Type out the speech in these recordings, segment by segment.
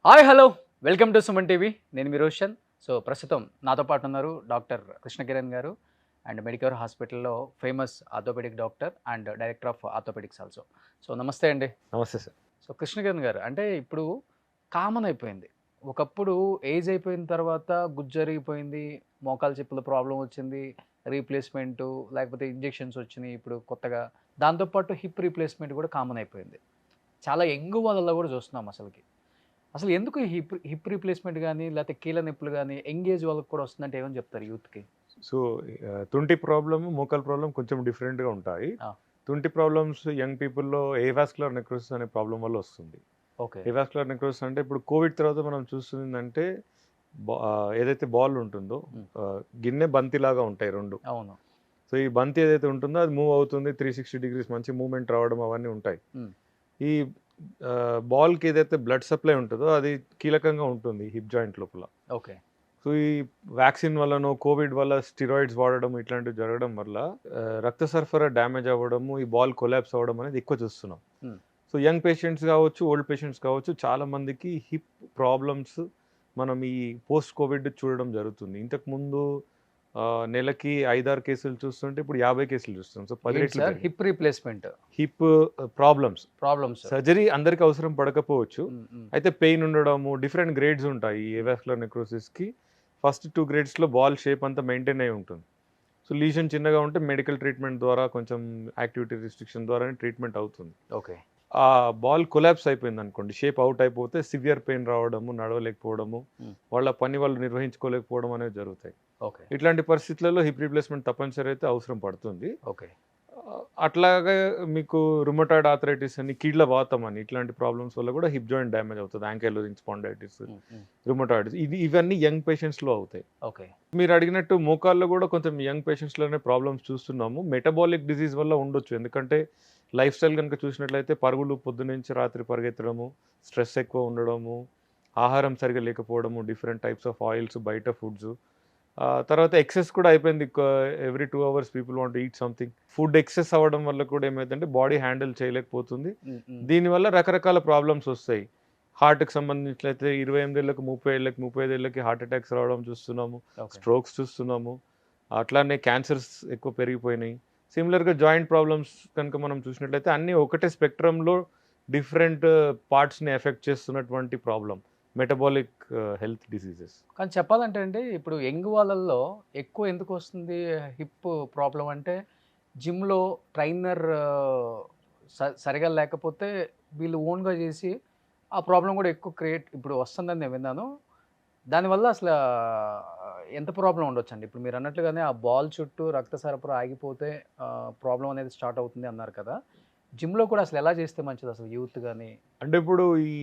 Hi hello welcome to Suman TV. నేను మీ Roshan. So ప్రస్తుతం నాతో పాటు ఉన్నారు డాక్టర్ కృష్ణకిరణ్ గారు అండ్ మెడికవర్ హాస్పిటల్లో famous orthopaedic doctor and director of orthopaedics also. So నమస్తే అండి. నమస్తే సార్. సో కృష్ణకిరణ్ గారు, అంటే ఇప్పుడు కామన్ అయిపోయింది. ఒకప్పుడు ఏజ్ అయిపోయిన తర్వాత గుజ్జరిగిపోయింది, మోకాలు చెప్పుల ప్రాబ్లం వచ్చింది, రీప్లేస్మెంటు లేకపోతే ఇంజెక్షన్స్ వచ్చినాయి ఇప్పుడు కొత్తగా. దాంతోపాటు హిప్ రీప్లేస్మెంట్ కూడా కామన్ అయిపోయింది. చాలా యంగ్ వాళ్ళలో కూడా చూస్తున్నాం అసలుకి. అసలు ఎందుకు ఈ హిప్ హిప్ రీప్లేస్మెంట్ గానీ, లేకపోతే కీళ్ళ నొప్పులు గానీ, యంగ్ ఏజ్ వాళ్ళకి కూడా వస్తుందంటే ఏమని చెప్తారు యూత్‌కి? సో, తుంటి ప్రాబ్లమ్, మోకాలు ప్రాబ్లమ్ కొంచెం డిఫరెంట్‌గా ఉంటాయి. ఆ! తుంటి ప్రాబ్లమ్స్ యంగ్ పీపుల్‌లో ఏవాస్కులర్ నెక్రోసిస్ అనే ప్రాబ్లమ్ వల్ల వస్తుంది. ఓకే. ఏవాస్కులర్ నెక్రోసిస్ అంటే ఇప్పుడు కోవిడ్ తర్వాత మనం చూస్తుందంటే ఏదైతే బాల్ ఉంటుందో హ్మ్. గిన్నె బంతిలాగా ఉంటాయి 2. అవును. సో, ఈ బంతి ఏదైతే ఉంటుందో అది మూవ్ అవుతుంది. 360 డిగ్రీస్ మంచి మూవ్‌మెంట్ రావడం అవన్నీ ఉంటాయి. హ్మ్. ఈ బాల్‌కి ఏదైతే బ్లడ్ సప్లై ఉంటుందో అది కీలకంగా ఉంటుంది హిప్ జాయింట్ లోపల. ఓకే. సో, ఈ వ్యాక్సిన్ వల్లనో, కోవిడ్ వల్ల స్టెరాయిడ్స్ వాడడం ఇట్లాంటివి జరగడం వల్ల రక్త సరఫరా డ్యామేజ్ అవ్వడము, ఈ బాల్ కొలాప్స్ అవ్వడం అనేది ఎక్కువ చూస్తున్నాం. హ్మ్. సో, యంగ్ పేషెంట్స్ కావచ్చు, ఓల్డ్ పేషెంట్స్ కావచ్చు, చాలా మందికి హిప్ ప్రాబ్లమ్స్ మనం ఈ పోస్ట్ కోవిడ్ చూడడం జరుగుతుంది. ఇంతకుముందు నెలకి 5, 6 కేసులు చూస్తుంటే ఇప్పుడు 50 కేసులు చూస్తున్నాం. సో, 10 ఏంటి రెట్లు సార్ పెరిగింది. Hip replacement hip problems. Problems? Surgery అందరికి అవసరం పడకపోవచ్చు. హ్మ్. హ్మ్. అయితే పెయిన్ ఉండడము, డిఫరెంట్ గ్రేడ్స్ ఉంటాయి ఈ ఏవాస్కులర్ నెక్రోసిస్‌కి. ఫస్ట్ 2 గ్రేడ్స్‌లో బాల్ షేప్ అంతా మెయింటైన్ అయ్యి ఉంటుంది. సో, లీషన్ చిన్నగా ఉంటే మెడికల్ ట్రీట్మెంట్ ద్వారా కొంచెం యాక్టివిటీ రిస్ట్రిక్షన్ ద్వారానే ట్రీట్మెంట్ అవుతుంది. ఓకే. ఆ బాల్ కొలాప్స్ అయిపోయిందనుకోండి, షేప్ అవుట్ అయిపోతే సివియర్ పెయిన్ రావడము, నడవలేకపోవడము, హ్మ్. వాళ్ళ పని వాళ్ళు నిర్వహించుకోలేకపోవడం అనేవి జరుగుతాయి. ఓకే. ఇట్లాంటి పరిస్థితులలో హిప్ రీప్లేస్మెంట్ తప్పనిసరి అయితే అవసరం పడుతుంది. ఓకే. అట్లాగే మీకు రుమటాయిడ్ ఆర్థరైటిస్ అని, కీళ్ళ వాతం అని ఇట్లాంటి ప్రాబ్లమ్స్ వల్ల కూడా హిప్ జాయింట్ డ్యామేజ్ అవుతుంది. యాంకైలోజింగ్ స్పాండైటిస్, హ్మ్. హ్మ్. రుమటాయిడ్స్ ఇవన్నీ యంగ్ పేషెంట్స్‌లో అవుతాయి. ఓకే. మీరు అడిగినట్టు మోకాల్లో కూడా కొంచెం యంగ్ పేషెంట్స్‌లోనే ప్రాబ్లమ్స్ చూస్తున్నాము. మెటబాలిక్ డిసీజ్ వల్ల ఉండొచ్చు. ఎందుకంటే లైఫ్ స్టైల్ గనుక చూసినట్లయితే పరుగులు పొద్దున్నుంచి రాత్రి పరిగెత్తడము, స్ట్రెస్ ఎక్కువ ఉండడము, ఆహారం సరిగ్గా లేకపోవడము, డిఫరెంట్ టైప్స్ ఆఫ్ ఆయిల్స్, బయట ఫుడ్స్. తర్వాత ఎక్సెస్ కూడా అయిపోయింది. Every 2 hours people want to eat something. Food excess అవ్వడం వల్ల కూడా ఏమైందంటే బాడీ హ్యాండిల్ చేయలేకపోతుంది. హ్మ్. హ్మ్. దీనివల్ల రకరకాల ప్రాబ్లమ్స్ వస్తాయి. హార్ట్‌కి సంబంధించినట్లయితే 28 ఏళ్ళకి, 30 ఏళ్ళకి, 35 ఏళ్ళకి హార్ట్ అటాక్స్ రావడం చూస్తున్నాము. ఓకే. స్ట్రోక్స్ చూస్తున్నాము. అట్లానే క్యాన్సర్స్ ఎక్కువ పెరిగిపోయినాయి. సిమిలర్‌గా జాయింట్ ప్రాబ్లమ్స్ కనుక మనం చూసినట్లయితే అన్నీ ఒకటే స్పెక్ట్రమ్‌లో డిఫరెంట్ పార్ట్స్‌ని ఎఫెక్ట్ చేస్తున్నటువంటి ప్రాబ్లమ్. Metabolic health diseases. కానీ చెప్పాలంటే అండి, ఇప్పుడు యంగ్ వాళ్ళల్లో ఎక్కువ ఎందుకు వస్తుంది హిప్ ప్రాబ్లమ్ అంటే, జిమ్‌లో ట్రైనర్ సరిగా లేకపోతే వీళ్ళు ఓన్‌గా చేసి ఆ ప్రాబ్లమ్ కూడా ఎక్కువ క్రియేట్ ఇప్పుడు వస్తుందని నేను విన్నాను. దానివల్ల అసల ఎంత ప్రాబ్లమ్ ఉండొచ్చండి? ఇప్పుడు మీరన్నట్లుగానే ఆ బాల్ చుట్టూ రక్త సరఫరా ఆగిపోతే ప్రాబ్లమ్ అనేది స్టార్ట్ అవుతుంది అన్నారు కదా! జిమ్‌లో కూడా అసలు ఎలా చేస్తే మంచిదసలు యూత్ గాని? అంటే ఇప్పుడు ఈ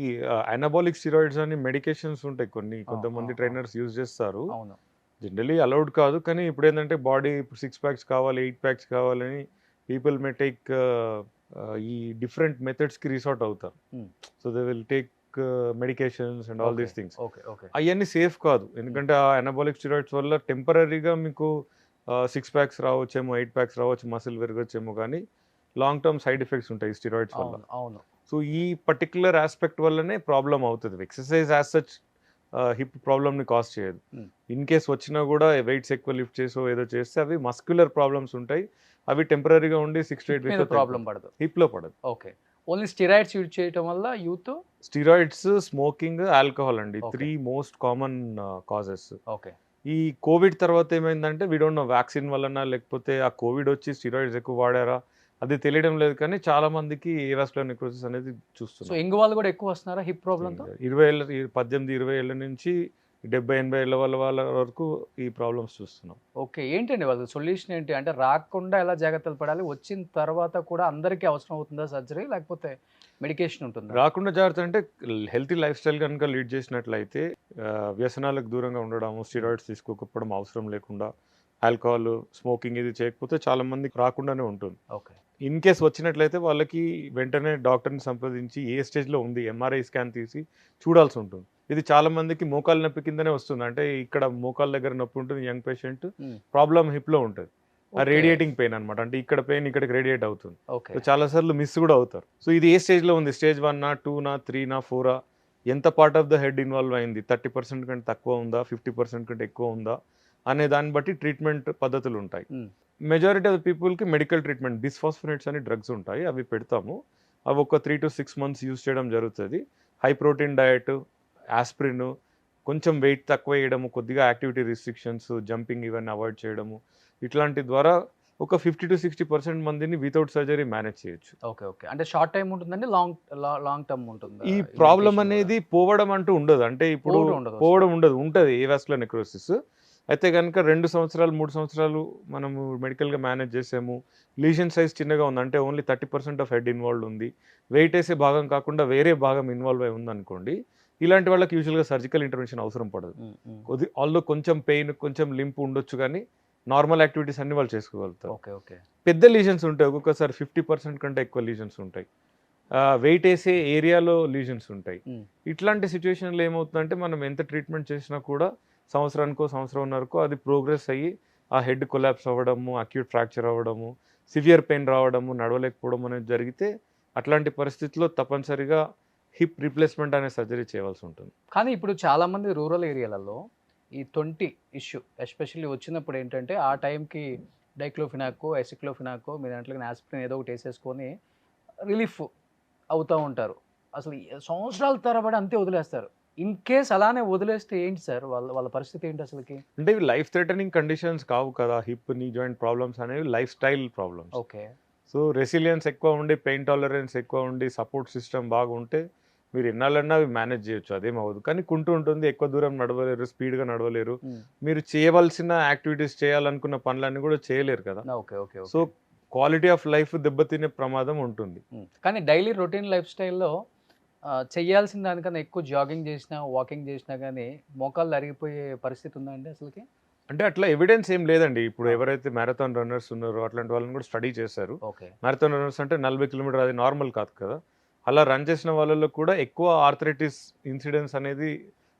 అనాబాలిక్ స్టెరాయిడ్స్ అని మెడికేషన్స్ ఉంటాయి కొన్ని. ఆ! ఆ! కొంతమంది ఆ! ట్రైనర్స్ యూజ్ చేస్తారు. అవును. జనరల్లీ అలౌడ్ కాదు. కానీ ఇప్పుడేందంటే బాడీ ఇప్పుడు 6 ప్యాక్స్ కావాలి, 8 ప్యాక్స్ కావాలని పీపుల్ మే టేక్ ఈ డిఫరెంట్ మెథడ్స్‌కి రిసార్ట్ అవుతారు. హ్మ్. So, they will take medications and all okay. These things. Okay. Okay. అయన్నీ సేఫ్ కాదు. హ్మ్. ఎందుకంటే ఆ అనాబాలిక్ స్టెరాయిడ్స్ వల్ల టెంపరరీగా మీకు 6 ప్యాక్స్ రావచ్చేమో, 8 ప్యాక్స్ రావచ్చు, మసిల్ పెరగొచ్చేమో కానీ లాంగ్ టర్మ్ సైడ్ ఎఫెక్ట్స్ ఉంటాయి ఈ స్టెరాయిడ్స్ వల్ల. అవును. అవును. సో, ఈ పర్టిక్యులర్ యాస్పెక్ట్ వల్లనే ప్రాబ్లమ్ అవుతది. ఎక్సర్‌సైజ్ యాస్ సచ్ హిప్ ప్రాబ్లమ్‌ని కాజ్ చేయదు. హ్మ్. ఇన్ కేస్ వచ్చినా గూడా వెయిట్స్ ఎక్కువ లిఫ్ట్ చేసో ఏదో చేస్తే అవి మస్క్యులర్ ప్రాబ్లమ్స్ ఉంటాయి. అవి టెంపరరీగా ఉండి 6-8 హిప్ మీద వీక్స్‌లో ప్రాబ్లమ్ తగ్గిపోతాయి. పడదు. హిప్‌లో పడదు. ఓకే. ఓన్లీ స్టెరాయిడ్స్ యూజ్ చేయటం వల్ల యూత్. స్టెరాయిడ్స్, స్మోకింగ్, ఆల్కహాల్ అండి. Okay. 3 most common causes. Okay. ఈ కోవిడ్ తర్వాత ఏమైందంటే వి డోంట్ నో వ్యాక్సిన్ వల్లనా లేకపోతే ఆ కోవిడ్ వచ్చి స్టెరాయిడ్స్ ఎక్కువ వాడారా? అది తెలియడం లేదు కానీ చాలా మందికి ఏవాస్కులర్ నెక్రోసిస్ అనేది సో, చూస్తున్నాం. యంగ్ వాళ్ళు కూడా ఎక్కువ వస్తున్నారా హిప్ ప్రాబ్లమ్‌తో? 20 ఏళ్ళ 18, 20 ఏళ్ల నుంచి 70, 80 ఏళ్ల వాళ్ళ వరకు ఈ ప్రాబ్లమ్స్ చూస్తున్నాం. ఓకే. ఏంటండి వాళ్ళ సొల్యూషన్ ఏంటి? అంటే రాకుండా ఎలా జాగ్రత్తలు పడాలి? వచ్చిన తర్వాత కూడా అందరికీ అవసరం అవుతుందా సర్జరీ? లేకపోతే మెడికేషన్ ఉంటుందా? రాకుండా జాగ్రత్త అంటే హెల్తీ లైఫ్ స్టైల్ గనుక లీడ్ చేసినట్లయితే వ్యసనాలకు దూరంగా ఉండడము, హ్మ్. స్టెరాయిడ్స్ తీసుకోకపోవడం అవసరం లేకుండా, ఆల్కహాల్, స్మోకింగ్ ఇది చేయకపోతే చాలా మందికి రాకుండానే ఉంటుంది. ఓకే. ఇన్ కేస్ వచ్చినట్లయితే వాళ్ళకి వెంటనే డాక్టర్‌ని సంప్రదించి ఏ స్టేజ్‌లో ఉంది ఎంఆర్ఐ స్కాన్ తీసి చూడాల్సి ఉంటుంది. ఇది చాలా మందికి మోకాలు నొప్పి కిందనే వస్తుంది. అంటే ఇక్కడ మోకాళ్ళ దగ్గర నొప్పి ఉంటుంది యంగ్ పేషెంట్. హ్మ్. ప్రాబ్లమ్ హిప్‌లో ఉంటది. ఆ ఓకే. రేడియేటింగ్ పెయిన్ అన్నమాట. అంటే ఇక్కడ పెయిన్ ఇక్కడికి రేడియేట్ అవుతుంది. ఓకే. సో, చాలా సార్లు మిస్ కూడా అవుతారు. సో, ఇది ఏ స్టేజ్‌లో ఉంది? స్టేజ్ 1నా, 2నా, 3నా, 4ఆ? ఎంత part of the head involve అయింది, 30% కంటే తక్కువ ఉందా, 50% కంటే ఎక్కువ ఉందా అనే దాన్ని బట్టి ట్రీట్మెంట్ పద్ధతులు ఉంటాయి. మెజారిటీ ఆఫ్ ద పీపుల్కి మెడికల్ ట్రీట్మెంట్ బిస్ఫాస్ఫోనేట్స్ అని డ్రగ్స్ ఉంటాయి, అవి పెడతాము. అవి ఒక 3 to 6 months యూస్ చేయడం జరుగుతుంది. హై ప్రోటీన్ డయట్, ఆస్ప్రిన్, కొంచెం వెయిట్ తక్కువ వేయడము, కొద్దిగా యాక్టివిటీ రిస్ట్రిక్షన్స్, జంపింగ్ ఇవన్నీ అవాయిడ్ చేయడము, ఇట్లాంటి ద్వారా ఒక 50 to 60% మందిని వితౌట్ సర్జరీ మేనేజ్ చేయొచ్చు. ఓకే. ఓకే. అంటే షార్ట్ టైమ్ ఉంటుందండి? లాంగ్ టర్మ్ ఉంటుందా? ఈ ఈ ప్రాబ్లం మెడికేషన్ అనేది పోవడం అంటూ ఉండదు. అంటే ఇప్పుడు పోవడం ఉండదు, ఉంటుంది ఏవాస్కులర్ నెక్రోసిస్. అయితే కనుక 2 సంవత్సరాలు 3 సంవత్సరాలు మనము మెడికల్గా మేనేజ్ చేసాము, లీజన్ సైజ్ చిన్నగా ఉంది అంటే ఓన్లీ 30% ఆఫ్ హెడ్ ఇన్వాల్వ్ ఉంది, వెయిట్ వేసే భాగం కాకుండా వేరే భాగం ఇన్వాల్వ్ అయి ఉందనుకోండి, ఇలాంటి వాళ్ళకి యూజువల్గా సర్జికల్ ఇంటర్వెన్షన్ అవసరం పడదు. ఆల్దో కొంచెం పెయిన్, కొంచెం లింప్ ఉండొచ్చు, కానీ నార్మల్ యాక్టివిటీస్ అన్ని వాళ్ళు చేసుకోగలుగుతారు. ఓకే. ఓకే. పెద్ద లీజన్స్ ఉంటాయి, ఒక్కొక్కసారి 50% కంటే ఎక్కువ లీజన్స్ ఉంటాయి, వెయిట్ వేసే ఏరియాలో లీజన్స్ ఉంటాయి. ఇట్లాంటి సిచ్యువేషన్లో ఏమవుతుందంటే మనం ఎంత ట్రీట్మెంట్ చేసినా కూడా సంవత్సరానికో సంవత్సరంన్నరకో అది ప్రోగ్రెస్ అయ్యి ఆ హెడ్ కొలాప్స్ అవ్వడము, అక్యూట్ ఫ్రాక్చర్ అవ్వడము, సివియర్ పెయిన్ రావడము, నడవలేకపోవడం అనేది జరిగితే అట్లాంటి పరిస్థితుల్లో తప్పనిసరిగా హిప్ రీప్లేస్మెంట్ అనే సర్జరీ చేయవలసి ఉంటుంది. కానీ ఇప్పుడు చాలామంది రూరల్ ఏరియాలలో ఈ 20 ఇష్యూ ఎస్పెషల్లీ వచ్చినప్పుడు ఏంటంటే ఆ టైంకి డైక్లోఫినాకో, ఎసిక్లోఫినాకో, మీ దాంట్లో ఆస్పిరిన్ ఏదో ఒకటి వేసేసుకొని రిలీఫ్ అవుతూ ఉంటారు. అసలు సంవత్సరాల తరబడి అంతే వదిలేస్తారు. ఇన్ కేస్ అలానే వదిలేస్తే ఏంటి సార్ వాళ్ళ వాళ్ళ పరిస్థితి ఏంటి అసలుకి? అంటే ఇవి లైఫ్ థ్రెటనింగ్ కండిషన్స్ కావు కదా, హిప్ నీ జాయింట్ ప్రాబ్లమ్స్ అనేవి life style problems. Okay. So resilience ఎక్కువ ఉండి, పెయిన్ టాలరెన్స్ ఎక్కువ ఉండి, సపోర్ట్ సిస్టమ్ బాగుంటే మీరు ఎన్నాళ్ళన్నా అవి మేనేజ్ చేయొచ్చు, అదేం అవ్వదు. కానీ కుంటూ ఉంటుంది, ఎక్కువ దూరం నడవలేరు, స్పీడ్గా నడవలేరు, మీరు చేయవలసిన యాక్టివిటీస్, చేయాలనుకున్న పనులన్నీ కూడా చేయలేరు కదా. Okay. Okay. So quality of life దెబ్బతినే ప్రమాదం ఉంటుంది. కానీ డైలీ రొటీన్ లైఫ్ స్టైల్లో చేయాల్సిన దానికన్నా ఎక్కువ జాగింగ్ చేసినా, వాకింగ్ చేసినా కానీ మోకాళ్ళు అరిగిపోయే పరిస్థితి ఉందా అండి అసలుకి? అంటే అట్లా ఎవిడెన్స్ ఏం లేదండి. ఇప్పుడు ఎవరైతే మ్యారథాన్ రన్నర్స్ ఉన్నారో అట్లాంటి వాళ్ళని కూడా స్టడీ చేశారు. ఓకే. మ్యారథాన్ రన్నర్స్ అంటే 40 కిలోమీటర్, అది నార్మల్ కాదు కదా. అలా రన్ చేసిన వాళ్ళలో కూడా ఎక్కువ ఆర్థరైటిస్ ఇన్సిడెన్స్ అనేది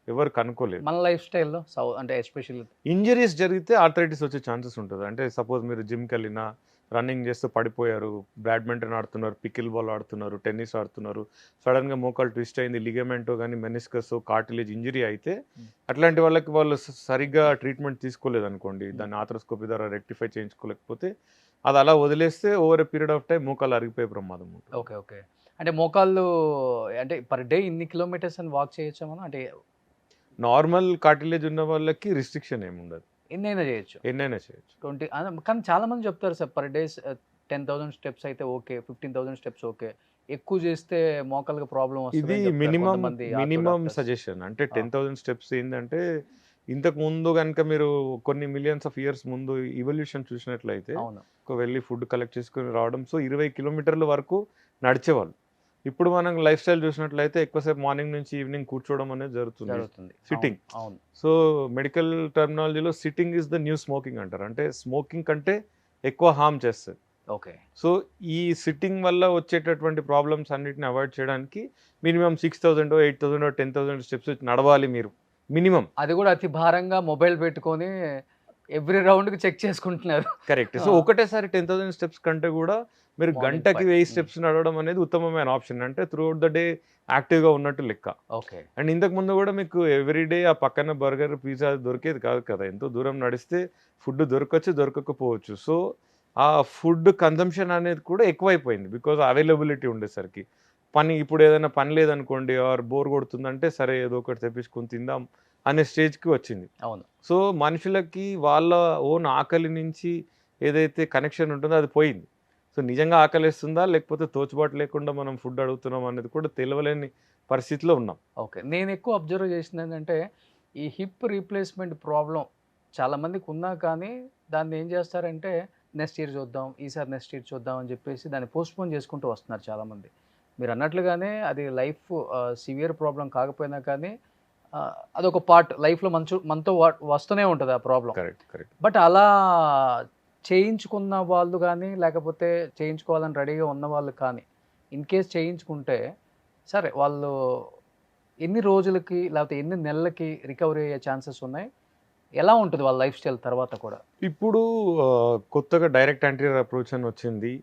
ఎవరు కనుక్కోలేదు. మన లైఫ్ స్టైల్లో అంటే ఎస్పెషల్లీ ఇంజరీస్ జరిగితే ఆర్థరైటిస్ వచ్చే ఛాన్సెస్ ఉంటుంది. అంటే సపోజ్ మీరు జిమ్కి వెళ్ళినా, రన్నింగ్ చేస్తూ పడిపోయారు, బ్యాడ్మింటన్ ఆడుతున్నారు, పికిల్ బాల్ ఆడుతున్నారు, టెన్నిస్ ఆడుతున్నారు, సడన్గా మోకాలు ట్విస్ట్ అయింది, లిగమెంటో కానీ మెనిస్కస్, కార్టిలేజ్ ఇంజరీ అయితే అట్లాంటి వాళ్ళకి వాళ్ళు సరిగ్గా ట్రీట్మెంట్ తీసుకోలేదు అనుకోండి, దాన్ని ఆర్థరోస్కోపీ ద్వారా రెక్టిఫై చేయించుకోలేకపోతే అది అలా వదిలేస్తే over a period of time మోకాలు అరిగిపోయే ప్రమాదం ఉంటుంది. ఓకే. ఓకే. అంటే మోకాళ్ళు అంటే పర్ డే ఇన్ని కిలోమీటర్స్ అని వాక్ చేయొచ్చా మనం? అంటే నార్మల్ కార్టిలేజ్ ఉన్న వాళ్ళకి రిస్ట్రిక్షన్ ఏమి ఉండదు, ఎన్నైనా చేయొచ్చు. ఎన్నైనా చేయొచ్చు. 20 కానీ చాలా మంది చెప్తారు సార్ పర్ డే 10,000 స్టెప్స్ అయితే ఓకే, 15,000 స్టెప్స్ ఓకే, ఎక్కువ చేస్తే మోకాళ్ళకి ప్రాబ్లం ఇది వస్తుంది. Minimum suggestion. అంటే 10,000 స్టెప్స్ ఏంటంటే ఇంతకు ముందు కనుక మీరు కొన్ని మిలియన్స్ ఆఫ్ ఇయర్స్ ముందు ఇవల్యూషన్ చూసినట్లయితే వెళ్ళి ఫుడ్ కలెక్ట్ చేసుకుని రావడం, సో 20 కిలోమీటర్ల వరకు నడిచేవాళ్ళు. ఇప్పుడు మనం లైఫ్ స్టైల్ చూసినట్లయితే ఎక్కువసేపు మార్నింగ్ నుంచి ఈవినింగ్ కూర్చోవడం అనేది జరుగుతుంది, సిట్టింగ్. సో మెడికల్ టర్మినాలజీలో sitting is the new smoking అంటారు. అంటే స్మోకింగ్ కంటే ఎక్కువ హార్మ్ చేస్తుంది. ఓకే. సో ఈ సిట్టింగ్ వల్ల వచ్చేటటువంటి ప్రాబ్లమ్స్ అన్నిటిని అవాయిడ్ చేయడానికి మినిమం 6,000, 8,000, 10,000 స్టెప్స్ నడవాలి మీరు మినిమం. అది కూడా అతి భారంగా మొబైల్ పెట్టుకొని ఎవ్రీ రౌండ్కి చెక్ చేసుకుంటున్నారు. కరెక్ట్. సో ఒకటేసారి 10,000 స్టెప్స్ కంటే కూడా మీరు గంటకి 1000 స్టెప్స్ నడవడం అనేది ఉత్తమమైన ఆప్షన్. అంటే త్రూ అవుట్ ద డే యాక్టివ్గా ఉన్నట్టు లెక్క. ఓకే. అండ్ ఇంతకు ముందు కూడా మీకు ఎవ్రీడే ఆ పక్కన బర్గర్, పిజ్జా దొరికేది కాదు కదా. ఎంతో దూరం నడిస్తే ఫుడ్ దొరకచ్చు, దొరకకపోవచ్చు. సో ఆ ఫుడ్ కన్జంప్షన్ అనేది కూడా ఎక్కువైపోయింది, బికాజ్ అవైలబిలిటీ ఉండేసరికి. ఇప్పుడు ఏదైనా పని లేదనుకోండి, ఆర్ బోర్ కొడుతుందంటే సరే ఏదో ఒకటి తెప్పించుకొని తిందాం అనే స్టేజ్కి వచ్చింది. అవును. సో మనుషులకి వాళ్ళ ఓన్ ఆకలి నుంచి ఏదైతే కనెక్షన్ ఉంటుందో అది పోయింది. సో నిజంగా ఆకలిస్తుందా లేకపోతే తోచుబాటు లేకుండా మనం ఫుడ్ అడుగుతున్నాం అనేది కూడా తెలియలేని పరిస్థితిలో ఉన్నాం. ఓకే. నేను ఎక్కువ అబ్జర్వ్ చేసింది ఏంటంటే ఈ హిప్ రీప్లేస్మెంట్ ప్రాబ్లం చాలామందికి ఉన్నా కానీ దాన్ని ఏం చేస్తారంటే నెక్స్ట్ ఇయర్ చూద్దాం, ఈసారి నెక్స్ట్ ఇయర్ చూద్దాం అని చెప్పేసి దాన్ని పోస్ట్పోన్ చేసుకుంటూ వస్తున్నారు చాలామంది. మీరు అన్నట్లుగానే అది లైఫ్ సివియర్ ప్రాబ్లం కాకపోయినా కానీ అదొక పార్ట్ లైఫ్లో మనతో వస్తూనే ఉంటుంది ఆ ప్రాబ్లం. కరెక్ట్. బట్ అలా చేయించుకున్న వాళ్ళు కానీ లేకపోతే చేయించుకోవాలని రెడీగా ఉన్న వాళ్ళు కానీ ఇన్ కేస్ చేయించుకుంటే సరే వాళ్ళు ఎన్ని రోజులకి లేకపోతే ఎన్ని నెలలకి రికవరీ అయ్యే ఛాన్సెస్ ఉన్నాయి? ఎలా ఉంటుంది వాళ్ళ లైఫ్ స్టైల్ తర్వాత కూడా? ఇప్పుడు కొత్తగా డైరెక్ట్ యాంటీరియర్ అప్రోచ్ అని వచ్చింది.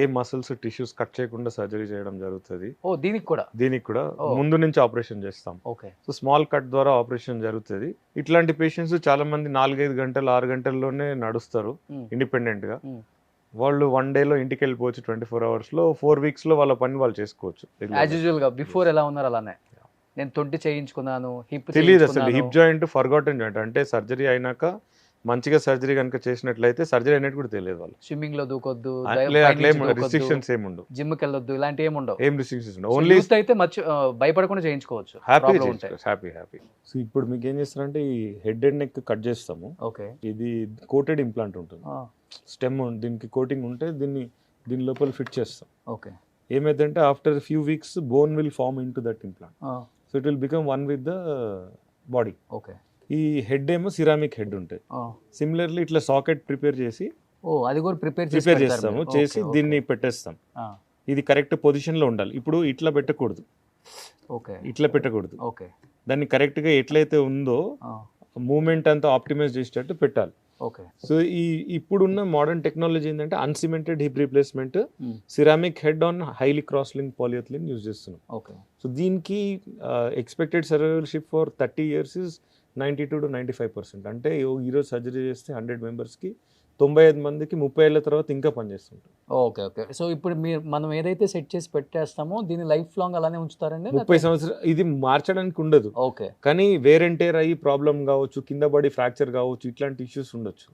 ఏ మసిల్స్ టిష్యూస్ కట్ చేయకుండా సర్జరీ చేయడం జరుగుతుంది. ఓ దీనికి కూడా ముందు నుంచి ఆపరేషన్ చేస్తాం. ఓకే. సో స్మాల్ కట్ ద్వారా ఆపరేషన్ జరుగుతుంది. ఇట్లాంటి పేషెంట్స్ చాలా మంది 4-5 గంటలు 6 గంటల్లోనే నడుస్తారు ఇండిపెండెంట్ గా. వాళ్ళు 1 డేలో ఇంటికి వెళ్ళిపోవచ్చు 24 hours లో. 4 weeks లో వాళ్ళ పని వాళ్ళు చేసుకోవచ్చు. యాజ్ యూజువల్ గా బిఫోర్ ఎలా ఉన్నారు అలానే. నేను 20 చేయించుకున్నాను, హిప్ తెలియదు అసలు. హిప్ జాయింట్ ఫర్గాటన్ జాయింట్ అంటే సర్జరీ అయినాక మంచిగా సర్జరీ కనుక చేసినట్లయితే సర్జరీ అనేది కూడా తెలియదు వాళ్ళు. స్విమ్మింగ్ లో దూకొద్దు, రిస్ట్రిక్షన్స్ ఏముండవు, జిమ్ కి వెళ్ళొద్దు, ఇలాంటి ఏం ఉండవు. ఏం రిస్ట్రిక్షన్స్ ఉండవు. ఓన్లీ అయితే భయపడకుండా చేయించుకోవచ్చు. హ్యాపీ. సో ఇప్పుడు మీకు ఏం చేస్తారంటే ఈ హెడ్ అండ్ నెక్ కట్ చేస్తాము. ఓకే. ఇది కోటెడ్ ఇంప్లాంట్ ఉంటుంది, స్టెమ్ దీనికి కోటింగ్ ఉంటే దీని లోపల ఫిట్ చేస్తాం. ఓకే. ఏమైందంటే after few weeks bone will form into that implant. So it will become one with the body. Okay. ఈ హెడ్ ఏమో సిరామిక్ హెడ్ ఉంటుంది. సిమిలర్లీ ఇట్లా సాకెట్ ప్రిపేర్ చేసి అది కూడా ప్రిపేర్ చేస్తాము. చేసి దీన్ని పెట్టేస్తాం. ఇది కరెక్ట్ పొజిషన్ లో ఉండాలి. ఇప్పుడు ఇట్లా పెట్టకూడదు, ఇట్లా పెట్టకూడదు. ఓకే. దాన్ని కరెక్ట్ గా ఎట్లయితే ఉందో మూమెంట్ అంతా ఆప్టిమైజ్ చేసేటట్టు పెట్టాలి. ఓకే. సో ఇప్పుడున్న మోడర్న్ టెక్నాలజీ ఏంటంటే uncemented hip replacement, ceramic head on highly cross link polyethylene use చేస్తున్నాం. ఓకే. సో దీనికి expected survivorship for 30 years is 92 to 95%. అంటే ఈరోజు సర్జరీ చేస్తే 100 మెంబర్స్కి 95 మందికి 30 ఏళ్ళ తర్వాత ఇంకా పనిచేస్తుంటారు. ఓకే. ఓకే. సో ఇప్పుడు మనం ఏదైతే సెట్ చేసి పెట్టేస్తామో దీన్ని లైఫ్ లాంగ్ అలానే ఉంచుతారండి? 30 సంవత్సరాలు ఇది మార్చడానికి ఉండదు. ఓకే. కానీ వేర్ అండ్ టేర్ అయ్యి ప్రాబ్లం కావచ్చు, కింద పడి ఫ్రాక్చర్ కావచ్చు, ఇట్లాంటి ఇష్యూస్ ఉండొచ్చు.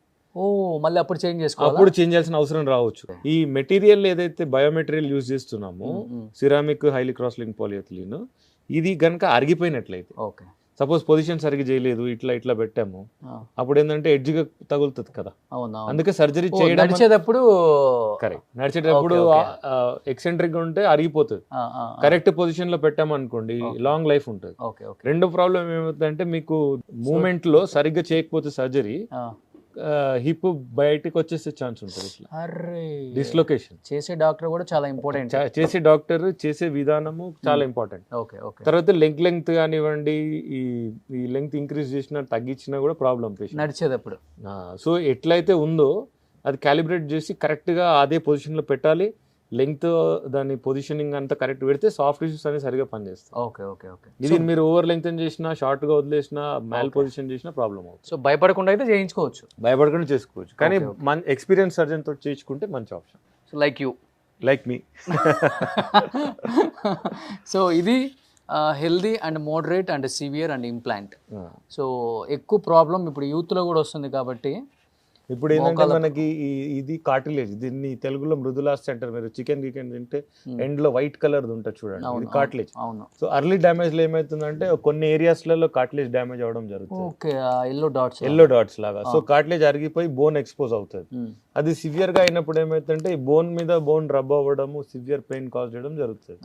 మళ్ళీ అప్పుడు చేంజ్ చేసుకోవాలి. అప్పుడు చేంజ్ చేయాల్సిన అవసరం రావచ్చు. ఈ మెటీరియల్ ఏదైతే బయోమెటీరియల్ యూజ్ చేస్తున్నామో ceramic highly cross link polyethylene, ఇది గనక అరిగిపోయినట్లయితే, ఓకే, సపోజ్ పొజిషన్ సరిగ్గా చేయలేదు, ఇట్లా పెట్టాము, అప్పుడు ఏంటంటే ఎడ్జ్గా తగులుతుంది కదా. అందుకే సర్జరీ చేయడం నడిచేటప్పుడు ఎక్సెంట్రిక్ గా ఉంటే అరిగిపోతుంది. కరెక్ట్ పొజిషన్ లో పెట్టాము అనుకోండి లాంగ్ లైఫ్ ఉంటుంది. రెండో ప్రాబ్లం ఏమవుతుందంటే మీకు మూమెంట్ లో సరిగ్గా చేయకపోతే సర్జరీ హిప్ బయటకు వచ్చేసే ఛాన్స్ ఉంటుంది. డిస్లొకేషన్ చేసే డాక్టర్ కూడా చాలా ఇంపార్టెంట్. చేసే విధానము చాలా ఇంపార్టెంట్. తర్వాత లెంగ్త్ కానివ్వండి, ఈ లెంగ్త్ ఇంక్రీజ్ చేసినా తగ్గించినా కూడా ప్రాబ్లం నడిచేటప్పుడు. సో ఎట్లయితే ఉందో అది క్యాలిబ్రేట్ చేసి కరెక్ట్ గా అదే పొజిషన్ లో పెట్టాలి. లెంగ్త్ దాని పొజిషనింగ్ అంతా కరెక్ట్ పెడితే సాఫ్ట్ టిష్యూస్ అనేది సరిగా పనిచేస్తాయి. ఓకే. ఓకే. ఓకే. ఇది మీరు ఓవర్ లెంగ్త్ చేసినా, షార్ట్ గా వదిలేసినా, మ్యాల్ పొజిషన్ చేసినా ప్రాబ్లం అవుతుంది. సో భయపడకుండా అయితే చేయించుకోవచ్చు, భయపడకుండా చేసుకోవచ్చు. కానీ మన ఎక్స్పీరియన్స్ సర్జన్ తోటి చేయించుకుంటే మంచి ఆప్షన్. సో లైక్ మీ. సో ఇది healthy and moderate and severe and implant. So ఎక్కువ ప్రాబ్లం ఇప్పుడు యూత్ లో కూడా వస్తుంది కాబట్టి ఇప్పుడు ఏంటంటే మనకి ఇది కార్టిలేజ్, దీన్ని తెలుగులో మృదులాస్థి అంటారు. మీరు చికెన్ తింటే ఎండ్ లో వైట్ కలర్ ఉంటుంది చూడండి, ఇది కార్టిలేజ్. సో అర్లీ డ్యామేజ్ లో ఏమైతుందంటే కొన్ని ఏరియాస్ లలో కార్టిలేజ్ డ్యామేజ్ అవడం జరుగుతుంది, ఎల్లో డాట్స్ లాగా. సో కార్టిలేజ్ అరిగిపోయి బోన్ ఎక్స్పోజ్ అవుతుంది. అది సివియర్ గా అయినప్పుడు ఏమైతుందంటే ఈ బోన్ మీద బోన్ రబ్ అవ్వడము, సివియర్ పెయిన్ కాజ్ చేయడం జరుగుతుంది.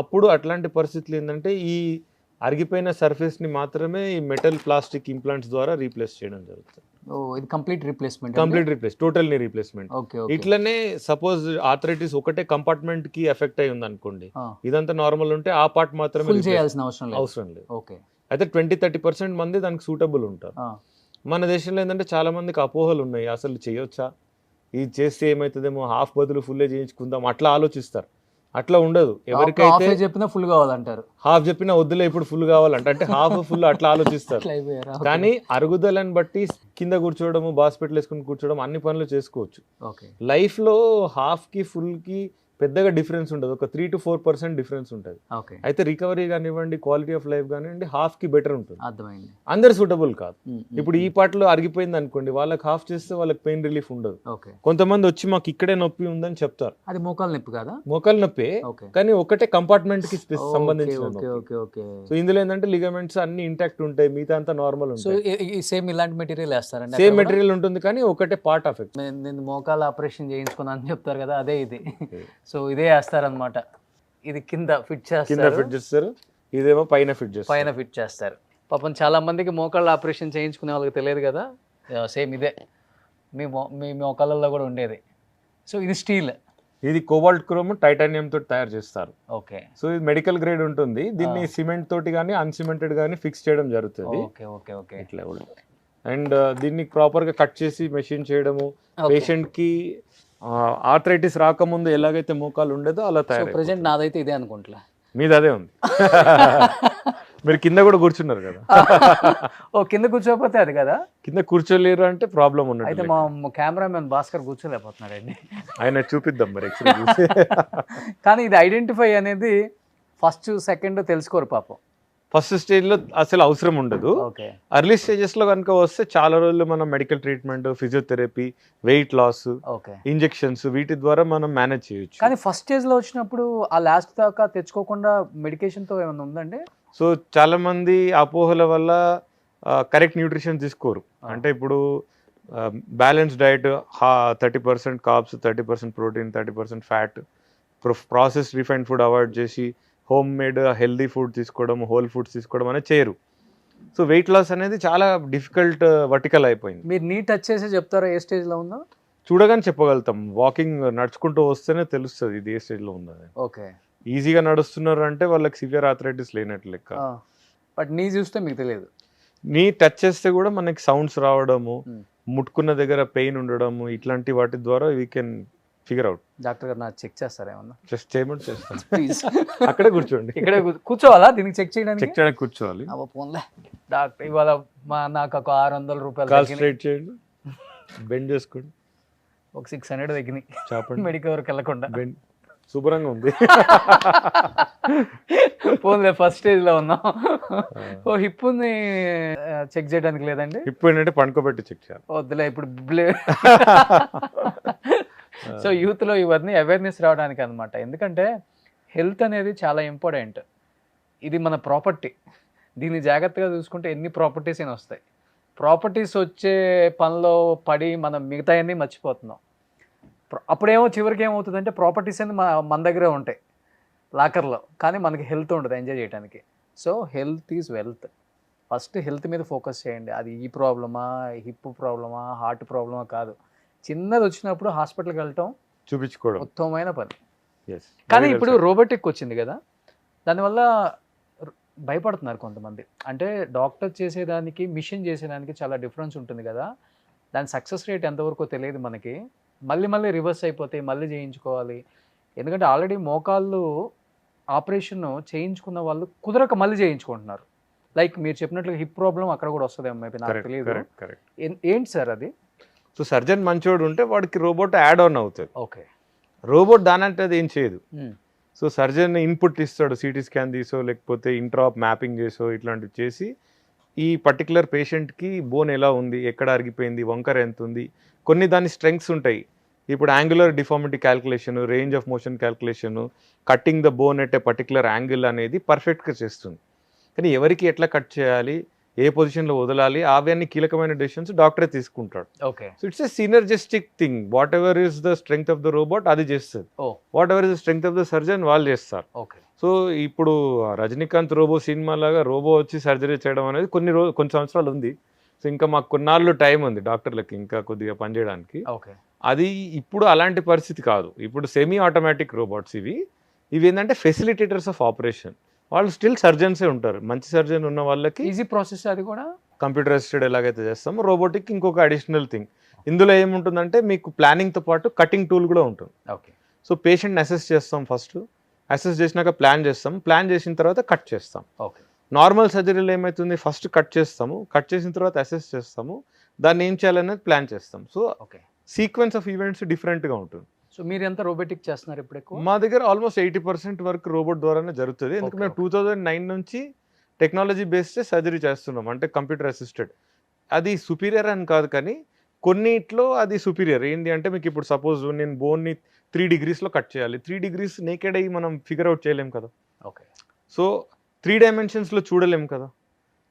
అప్పుడు అట్లాంటి పరిస్థితులు ఏంటంటే ఈ అరిగిపోయిన సర్ఫేస్ ని మాత్రమే ఈ మెటల్ ప్లాస్టిక్ ఇంప్లాంట్స్ ద్వారా రీప్లేస్ చేయడం జరుగుతుంది. ఇది complete replace, total knee replacement. ఇట్లనే సపోజ్ ఆర్థరైటిస్ ఒకటే కంపార్ట్మెంట్ కి ఎఫెక్ట్ అయి ఉంది అనుకోండి, ఇదంతా నార్మల్ ఉంటే ఆ పార్ట్ మాత్రమే చేయాల్సిన అవసరం లేదు. అయితే 20-30% మంది దానికి సూటబుల్ ఉంటారు. మన దేశంలో ఏంటంటే చాలా మందికి అపోహలు ఉన్నాయి, అసలు చేయొచ్చా, ఇది చేస్తే ఏమవుతుందేమో, హాఫ్ బదులు ఫుల్లే చేయించుకుందాం అట్లా ఆలోచిస్తారు. అట్లా ఉండదు. ఎవరికైతే చెప్పినా ఫుల్ కావాలంటారు, హాఫ్ చెప్పినా వద్దులే ఇప్పుడు ఫుల్ కావాలంట, అంటే హాఫ్ ఫుల్ అట్లా ఆలోచిస్తారు. కానీ అరుగుదలని బట్టి కింద కూర్చోవడము, బాస్పెట్లు వేసుకుని కూర్చోవడం, అన్ని పనులు చేసుకోవచ్చు. లైఫ్ లో హాఫ్ కి ఫుల్ కి పెద్దగా డిఫరెన్స్ ఉండదు, ఒక 3 to 4% డిఫరెన్స్ ఉంటుంది. అయితే రికవరీ కానివ్వండి, క్వాలిటీ ఆఫ్ లైఫ్ కానివ్వండి, హాఫ్ కి బెటర్ ఉంటుంది. అందరు సూటబుల్ కాదు. ఇప్పుడు ఈ పార్ట్ లో అరిగిపోయింది అనుకోండి, వాళ్ళకి హాఫ్ చేస్తే వాళ్ళకి పెయిన్ రిలీఫ్ ఉండదు. కొంతమంది వచ్చి మాకు ఇక్కడే నొప్పి ఉందని చెప్తారు, అది మోకాలు నొప్పి కాదా? మోకాలు నొప్పి, కానీ ఒకటే కంపార్ట్మెంట్ కి సంబంధించిన. సో ఇందులో ఏంటంటే లిగమెంట్స్ అన్ని ఇంటాక్ట్ ఉంటాయి, మిగతా అంతా నార్మల్ ఉంటాయి. సేమ్ ఇలాంటి మెటీరియల్ వేస్తారండి? సేమ్ మెటీరియల్ ఉంటుంది, కానీ ఒకటే పార్ట్ ఆఫ్ ఇట్. నేను మోకాలు ఆపరేషన్ చేయించుకున్నాను చెప్తారు కదా, అదే ఇది. సో ఇదే వేస్తారనమాట, ఇది కింద ఫిట్ చేస్తారు, ఇదేమో పైన ఫిట్ చేస్తారు. పాపం చాలా మందికి మోకాళ్ళ ఆపరేషన్ చేయించుకునే వాళ్ళకి తెలియదు కదా, సేమ్ ఇదే మీ మోకాళ్ళల్లో కూడా ఉండేది. సో ఇది స్టీల్, ఇది కోబాల్ట్ క్రోమ్ టైటానియం తోటి తయారు చేస్తారు. ఓకే. సో ఇది మెడికల్ గ్రేడ్ ఉంటుంది. దీన్ని సిమెంట్ తోటి కానీ అన్సిమెంటెడ్ కానీ ఫిక్స్ చేయడం జరుగుతుంది. ఇట్లా కూడా. అండ్ దీన్ని ప్రాపర్ గా కట్ చేసి మెషిన్ చేయడము, పేషెంట్ కి ఆర్థరైటిస్ రాకముందు ఎలాగైతే మోకాలు ఉండేదో అలా సో తయారు ప్రెజెంట్ నాదైతే ఇదే అనుకుంటా. మీది అదే ఉంది. మీరు కింద కూడా కూర్చున్నారు కదా. ఓ కింద కూర్చోకపోతే అది కదా. కింద కూర్చోలేరు అంటే ప్రాబ్లం అయితే ఉన్నట్టు. మా కెమెరామెన్ భాస్కర్ కూర్చోలేకపోతున్నాడండి. ఆయన చూపిద్దాం మరి ఎక్స్రే చూసి. కానీ ఇది ఐడెంటిఫై అనేది ఫస్ట్ సెకండ్ తెలుసుకోరు పాపం. ఫస్ట్ స్టేజ్లో అసలు అవసరం ఉండదు. ఓకే. అర్లీ స్టేజెస్లో కనుక వస్తే చాలా రోజులు మనం medical treatment, physiotherapy, weight loss, okay, injections వీటి ద్వారా మనం మేనేజ్ చేయొచ్చు. కానీ ఫస్ట్ స్టేజ్లో వచ్చినప్పుడు ఆ లాస్ట్ దాకా తెచ్చుకోకుండా మెడికేషన్తో ఏమైనా ఉందండి? సో చాలా మంది అపోహల వల్ల కరెక్ట్ న్యూట్రిషన్ తీసుకోరు. అంటే ఇప్పుడు balance diet 30% carbs, 30% protein, 30% fat, process refined food avoid చేసి హోమ్ మేడ్ హెల్దీ ఫుడ్ తీసుకోవడం, హోల్ ఫుడ్స్ తీసుకోవడం అనేది చేయరు. సో వెయిట్ లాస్ అనేది చాలా డిఫికల్ట్ వర్టికల్ అయిపోయింది. మీరు నీ టచ్ చేసి చెప్తారా ఏ స్టేజ్లో ఉందో? చూడగానే చెప్పగలుగుతాం. వాకింగ్ నడుచుకుంటూ వస్తేనే తెలుస్తుంది ఇది ఏ స్టేజ్లో ఉందని. ఓకే. ఈజీగా నడుస్తున్నారు అంటే వాళ్ళకి సివియర్ ఆర్థరైటిస్ లేనట్లు లెక్క. బట్ నీ చూస్తే మీకు తెలియదు. నీ టచ్ చేస్తే కూడా మనకి సౌండ్స్ రావడము, ముట్టుకున్న దగ్గర పెయిన్ ఉండడము, ఇట్లాంటి వాటి ద్వారా we can figure out. Doctor గారు నాకు చెక్ చేస్తారా ఏమన్నా? జస్ట్ చేయమంటే చేస్తాను. ప్లీజ్ అక్కడే కూర్చోండి. ఇక్కడే కూర్చోవాలా దీనికి చెక్ చేయడానికి? చెక్ చేయడానికి కూర్చోవాలి. పోన్లే డాక్టర్, ఇవాళ నాకు ఒక 600 రూపాయలు కాల్ స్ట్రైట్ చేయండి, బెండ్ చేసుకోండి, ఒక 600 తగ్గినాయి చాపండి, మెడికల్ వరకు వెళ్ళకుండా. బెండ్ శుభ్రంగా ఉంది. పోన్లే ఫస్ట్ స్టేజ్లో ఉన్నాం. ఓ హిప్ ఉంది చెక్ చేయడానికి లేదండి? హిప్ ఏంటంటే పండుకోబెట్టి చెక్ చేయాలి. వద్దులే ఇప్పుడు సో యూత్లో ఇవన్నీ అవేర్నెస్ రావడానికి అనమాట. ఎందుకంటే హెల్త్ అనేది చాలా ఇంపార్టెంట్. ఇది మన ప్రాపర్టీ. దీన్ని జాగ్రత్తగా చూసుకుంటే ఎన్ని ప్రాపర్టీస్ అయినా వస్తాయి. ప్రాపర్టీస్ వచ్చే పనిలో పడి మనం మిగతాయన్నీ మర్చిపోతున్నాం. అప్పుడేమో చివరికి ఏమవుతుందంటే ప్రాపర్టీస్ అన్ని మన దగ్గరే ఉంటాయి లాకర్లో, కానీ మనకి హెల్త్ ఉండదు ఎంజాయ్ చేయడానికి. So health is wealth. First health మీద ఫోకస్ చేయండి. అది ఈ ప్రాబ్లమా, హిప్ ప్రాబ్లమా, హార్ట్ ప్రాబ్లమా కాదు. చిన్నది వచ్చినప్పుడు హాస్పిటల్కి వెళ్ళటం చూపించుకోవడం ఉత్తమమైన పని. Yes. కానీ ఇప్పుడు రోబోటిక్ వచ్చింది కదా, దానివల్ల భయపడుతున్నారు కొంతమంది. అంటే డాక్టర్ చేసేదానికి మిషన్ చేసేదానికి చాలా డిఫరెన్స్ ఉంటుంది కదా. దాని సక్సెస్ రేట్ ఎంతవరకు తెలియదు మనకి. మళ్ళీ రివర్స్ అయిపోతాయి, మళ్ళీ చేయించుకోవాలి. ఎందుకంటే ఆల్రెడీ మోకాళ్ళు ఆపరేషన్ చేయించుకున్న వాళ్ళు కుదరక మళ్ళీ చేయించుకుంటున్నారు. లైక్ మీరు చెప్పినట్లు హిప్ ప్రాబ్లం అక్కడ కూడా వస్తుందేమో, మేబీ నాకు తెలియదు. ఏంటి సార్ అది? సో సర్జన్ మంచోడు ఉంటే వాడికి రోబోట్ యాడ్ ఆన్ అవుతుంది. ఓకే. రోబోట్ దానంటే అది ఏం చేయదు. సో సర్జన్ ఇన్పుట్ ఇస్తాడు, సిటీ స్కాన్ తీసో లేకపోతే ఇంట్రాప్ మ్యాపింగ్ చేసో ఇట్లాంటివి చేసి ఈ పర్టికులర్ పేషెంట్కి బోన్ ఎలా ఉంది, ఎక్కడ అరిగిపోయింది, వంకర ఎంత ఉంది, కొన్ని దాని స్ట్రెంగ్స్ ఉంటాయి. ఇప్పుడు angular deformity calculation, range of motion calculation, cutting the bone at a particular angle అనేది పర్ఫెక్ట్గా చేస్తుంది. కానీ ఎవరికి ఎట్లా కట్ చేయాలి, ఏ పొజిషన్లో వదలాలి, అవన్నీ కీలకమైన డెసిషన్స్ డాక్టరే తీసుకుంటాడు. Okay. So it's a synergistic thing. What ever is the strength of the robot అది చేస్తుంది, what ever is the strength of the surgeon వాళ్ళు చేస్తారు. ఓకే. సో ఇప్పుడు రజనీకాంత్ రోబో సినిమా లాగా రోబో వచ్చి సర్జరీ చేయడం అనేది కొన్ని సంవత్సరాలు ఉంది. సో ఇంకా మాకు కొన్నాళ్ళు టైం ఉంది డాక్టర్లకి ఇంకా కొద్దిగా పనిచేయడానికి. ఓకే. అది ఇప్పుడు అలాంటి పరిస్థితి కాదు. ఇప్పుడు సెమీ ఆటోమేటిక్ రోబోట్స్ ఇవి ఏంటంటే ఫెసిలిటేటర్స్ ఆఫ్ ఆపరేషన్. వాళ్ళు స్టిల్ సర్జన్సే ఉంటారు. మంచి సర్జన్ ఉన్న వాళ్ళకి ఈజీ ప్రాసెస్. అది కూడా కంప్యూటర్ అసిస్టెడ్ ఎలాగైతే చేస్తామో రోబోటిక్ ఇంకొక అడిషనల్ థింగ్. ఇందులో ఏముంటుందంటే మీకు ప్లానింగ్తో పాటు కటింగ్ టూల్ కూడా ఉంటుంది. ఓకే. సో పేషెంట్ని అసెస్ చేస్తాం, ఫస్ట్ అసెస్ చేసినాక ప్లాన్ చేస్తాం, ప్లాన్ చేసిన తర్వాత కట్ చేస్తాం. ఓకే. నార్మల్ సర్జరీలో ఏమవుతుంది, ఫస్ట్ కట్ చేస్తాము, కట్ చేసిన తర్వాత అసెస్ చేస్తాము, దాన్ని ఏం చేయాలనేది ప్లాన్ చేస్తాం. So okay, sequence of events డిఫరెంట్గా ఉంటుంది. సో మీరు ఎంత రోబోటిక్ చేస్తున్నారు ఇప్పుడు ఎక్కువ? మా దగ్గర ఆల్మోస్ట్ 80% వరకు రోబోట్ ద్వారానే జరుగుతుంది. ఎందుకంటే మేము 2009 నుంచి టెక్నాలజీ బేస్డ్ సర్జరీ చేస్తున్నాం, అంటే కంప్యూటర్ అసిస్టెడ్. అది సుపీరియర్ అని కాదు, కానీ కొన్నిట్లో అది సుపీరియర్. ఏంటి అంటే మీకు ఇప్పుడు సపోజ్ నేను బోన్ని 3 degreesలో కట్ చేయాలి, 3 degrees నేకెడ్ అయ్యి మనం ఫిగర్ అవుట్ చేయలేం కదా. ఓకే. సో 3 dimensionsలో చూడలేం కదా.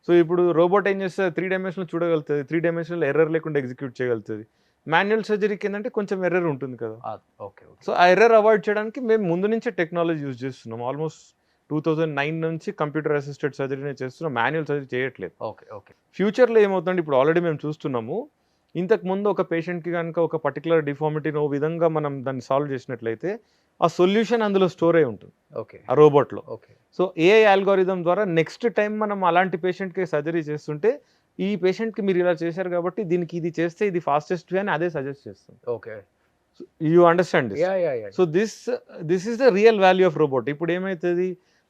సో ఇప్పుడు రోబోట్ ఏం చేస్తుంది, 3 dimensionలో చూడగలుగుతుంది, 3 dimensionలో ఎర్రర్ లేకుండా ఎగ్జిక్యూట్ చేయగలుగుతుంది. మాన్యువల్ సర్జరీకి ఏంటంటే కొంచెం ఎర్రర్ ఉంటుంది కదా. ఓకే. సో ఆ ఎర్రర్ అవాయిడ్ చేయడానికి మేము ముందు నుంచే టెక్నాలజీ యూజ్ చేస్తున్నాం. ఆల్మోస్ట్ 2009 నుంచి కంప్యూటర్ అసిస్టెడ్ సర్జరీనే చేస్తున్నాం, మాన్యువల్ సర్జరీ చేయట్లేదు. ఓకే. ఓకే. ఫ్యూచర్లో ఏమవుతుందంటే ఇప్పుడు ఆల్రెడీ మేము చూస్తున్నాము, ఇంతకు ముందు ఒక పేషెంట్కి కనుక ఒక పర్టికులర్ డిఫార్మిటీని ఓ విధంగా మనం దాన్ని సాల్వ్ చేసినట్లయితే ఆ సొల్యూషన్ అందులో స్టోర్ అయి ఉంటుంది ఓకే ఆ రోబోట్లో. ఓకే. సో ఏఐ ఆల్గోరిథం ద్వారా నెక్స్ట్ టైం మనం అలాంటి పేషెంట్కి సర్జరీ చేస్తుంటే ఈ పేషెంట్కి మీరు ఇలా చేశారు కాబట్టి దీనికి ఇది చేస్తే ఇది ఫాస్టెస్ట్ వే అని అదే సజెస్ట్ చేస్తుంది. Okay. You understand this. Yeah yeah yeah so this is the real value of robot. ఇప్పుడు ఏమవుతుంది,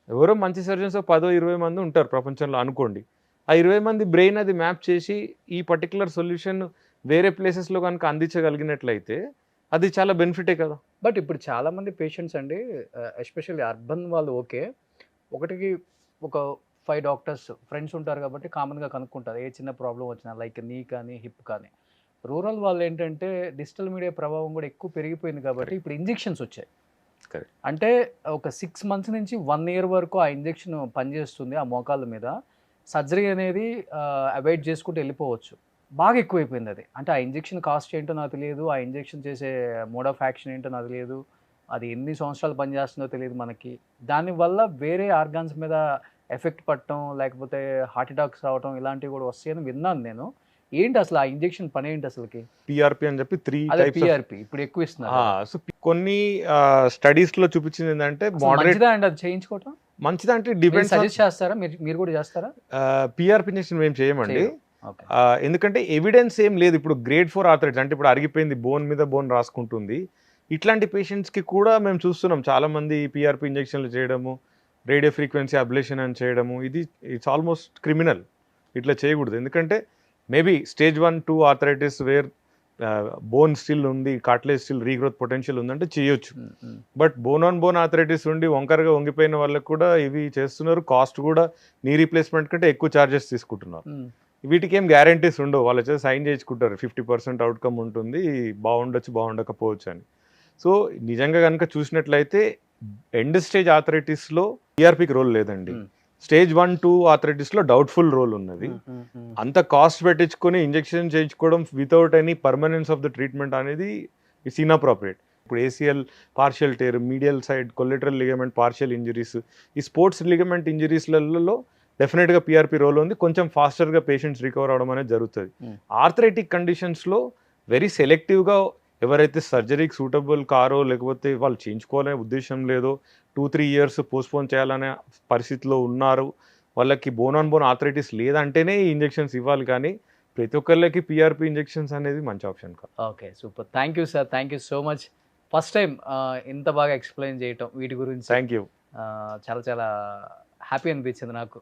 ఎవరో మంచి సర్జన్స్ 10-20 మంది ఉంటారు ప్రపంచంలో అనుకోండి. ఆ 20 మంది బ్రెయిన్ అది మ్యాప్ చేసి ఈ పర్టికులర్ సొల్యూషన్ వేరే ప్లేసెస్లో కనుక అందించగలిగినట్లయితే అది చాలా బెనిఫిటే కదా. బట్ ఇప్పుడు చాలా మంది పేషెంట్స్ అండి, ఎస్పెషల్లీ అర్బన్ వాళ్ళు ఓకే, ఒకటికి ఒక 5 డాక్టర్స్ ఫ్రెండ్స్ ఉంటారు కాబట్టి కామన్గా కనుక్కుంటారు ఏ చిన్న ప్రాబ్లం వచ్చినా, లైక్ నీ కానీ హిప్ కానీ. రూరల్ వాళ్ళు ఏంటంటే డిజిటల్ మీడియా ప్రభావం కూడా ఎక్కువ పెరిగిపోయింది కాబట్టి ఇప్పుడు ఇంజెక్షన్స్ వచ్చాయి. Correct. అంటే ఒక 6 మంత్స్ నుంచి 1 ఇయర్ వరకు ఆ ఇంజెక్షన్ పనిచేస్తుంది ఆ మోకాళ్ళ మీద. సర్జరీ అనేది అవాయిడ్ చేసుకుంటూ వెళ్ళిపోవచ్చు. బాగా ఎక్కువైపోయింది అది. అంటే ఆ ఇంజెక్షన్ కాస్ట్ ఏంటో నాకు తెలియదు, ఆ ఇంజెక్షన్ చేసే మోడ్ ఆఫ్ యాక్షన్ ఏంటో నాకు తెలియదు, అది ఎన్ని సంవత్సరాలు పనిచేస్తుందో తెలియదు మనకి. దానివల్ల వేరే ఆర్గాన్స్ మీద ఎఫెక్ట్ పడటం, లేకపోతే హార్ట్ అటాక్స్ రావటం ఇలాంటివి కూడా వస్తాయని విన్నాను నేను. ఏంటి అసలు ఆ ఇంజెక్షన్ పని ఏంటి అసలుకి? పిఆర్పి అని చెప్పి 3 అదే టైప్స్. పిఆర్పి ఇప్పుడు ఎక్కువ ఇస్తున్నారు. సో కొన్ని స్టడీస్ లో చూపించింది ఏంటంటే అసలు మోడరేట్ మంచిదా అండి అది చేయించుకోవటం? మంచిదంటే మీరు డిపెండ్స్. సజెస్ట్ చేస్తారా? మీరు కూడా చేస్తారా? పిఆర్పి ఇంజెక్షన్ మేము చేయమండి. చేయరు. ఓకే. ఎందుకంటే ఎవిడెన్స్ ఏం లేదు. ఇప్పుడు గ్రేడ్ 4 ఆర్థరైటిస్ అంటే ఇప్పుడు అరిగిపోయింది, బోన్ మీద బోన్ రాసుకుంటుంది, ఇట్లాంటి పేషెంట్స్కి కూడా మేము చూస్తున్నాం చాలా మంది పిఆర్పి ఇంజెక్షన్లు చేయడము, రేడియో ఫ్రీక్వెన్సీ అబ్లేషన్ అని చేయడము. It's almost criminal. ఇట్లా చేయకూడదు. ఎందుకంటే maybe stage 1-2 arthritis where bone still ఉంది, కార్టిలేజ్ స్టిల్ రీగ్రోత్ పొటెన్షియల్ ఉందంటే చేయొచ్చు. But bone on bone arthritis ఉండి వంకరగా వంగిపోయిన వాళ్ళకి కూడా ఇవి చేస్తున్నారు. కాస్ట్ కూడా నీ రీప్లేస్మెంట్ కంటే ఎక్కువ ఛార్జెస్ తీసుకుంటున్నారు. వీటికి ఏం గ్యారంటీస్ ఉండవు. వాళ్ళు వచ్చేసి సైన్ చేయించుకుంటారు 50% అవుట్కమ్ ఉంటుంది, బాగుండొచ్చు బాగుండకపోవచ్చు అని. సో నిజంగా కనుక చూసినట్లయితే ఎండ్ స్టేజ్ ఆర్థరైటిస్లో పిఆర్పికి రోల్ లేదండి. స్టేజ్ 1-2 ఆర్థరైటిస్లో డౌట్ఫుల్ రోల్ ఉన్నది. అంత కాస్ట్ పెట్టించుకొని ఇంజెక్షన్ చేయించుకోవడం without any permanence of the treatment అనేది ఇట్స్ ఇన్అప్రోప్రియేట్. ఇప్పుడు ACL partial tear, medial side collateral ligament partial injuries, ఈ స్పోర్ట్స్ లిగమెంట్ ఇంజరీస్లలో డెఫినెట్గా పిఆర్పి రోల్ ఉంది. కొంచెం ఫాస్టర్గా పేషెంట్స్ రికవర్ అవడం అనేది జరుగుతుంది. ఆర్థరైటిక్ కండిషన్స్లో వెరీ సెలెక్టివ్గా ఎవరైతే సర్జరీకి సూటబుల్ కారో, లేకపోతే వాళ్ళు చేయించుకోవాలనే ఉద్దేశం లేదో, 2-3 ఇయర్స్ పోస్ట్పోన్ చేయాలనే పరిస్థితిలో ఉన్నారు, వాళ్ళకి బోన్ ఆన్ బోన్ ఆర్థరైటిస్ లేదంటేనే ఈ ఇంజెక్షన్స్ ఇవ్వాలి. కానీ ప్రతి ఒక్కళ్ళకి పిఆర్పి ఇంజెక్షన్స్ అనేది మంచి ఆప్షన్ కాదు. Okay, super. Thank you sir, thank you so much. First time ఇంత బాగా ఎక్స్ప్లెయిన్ చేయటం వీటి గురించి. Thank you. చాలా చాలా హ్యాపీ అనిపించింది నాకు.